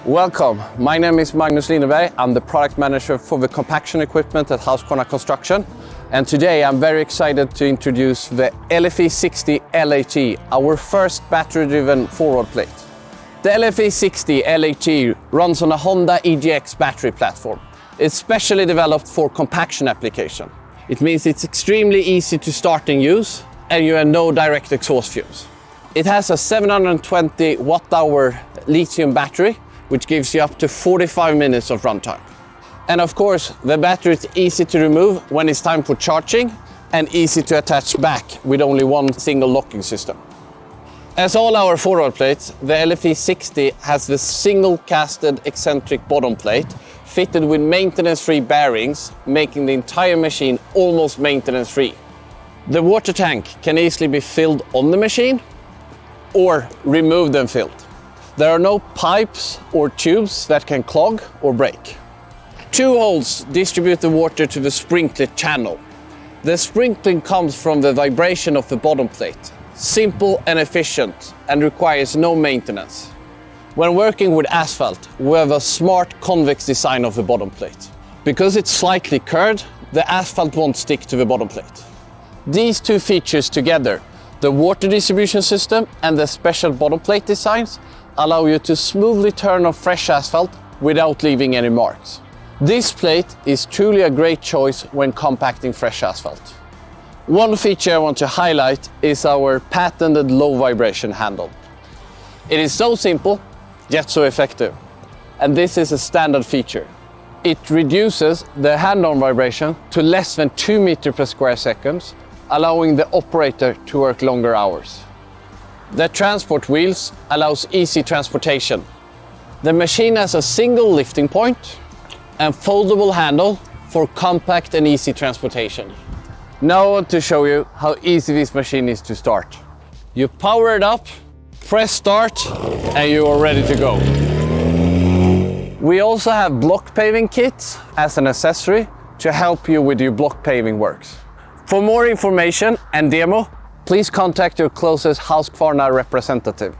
Welcome, my name is Magnus Lindeberg. I'm the product manager for the compaction equipment at Husqvarna Construction. And today I'm very excited to introduce the LFe 60 LAT, our first battery-driven forward plate. The LFe 60 LAT runs on a Honda EGX battery platform. It's specially developed for compaction application. It means it's extremely easy to start and use, and you have no direct exhaust fumes. It has a 720 watt-hour lithium battery, which gives you up to 45 minutes of runtime. And of course, the battery is easy to remove when it's time for charging and easy to attach back with only one single locking system. As all our forward plates, the LFe 60 has the single casted eccentric bottom plate fitted with maintenance-free bearings, making the entire machine almost maintenance-free. The water tank can easily be filled on the machine or removed and filled. There are no pipes or tubes that can clog or break. Two holes distribute the water to the sprinkler channel. The sprinkling comes from the vibration of the bottom plate. Simple and efficient and requires no maintenance. When working with asphalt, we have a smart convex design of the bottom plate. Because it's slightly curved, the asphalt won't stick to the bottom plate. These two features together, the water distribution system and the special bottom plate designs, allow you to smoothly turn on fresh asphalt without leaving any marks. This plate is truly a great choice when compacting fresh asphalt. One feature I want to highlight is our patented low vibration handle. It is so simple, yet so effective. And this is a standard feature. It reduces the hand-on vibration to less than 2 meters per square seconds, allowing the operator to work longer hours. The transport wheels allows easy transportation. The machine has a single lifting point and foldable handle for compact and easy transportation. Now I want to show you how easy this machine is to start. You power it up, press start, and you are ready to go. We also have block paving kits as an accessory to help you with your block paving works. For more information and demo, please contact your closest Husqvarna representative.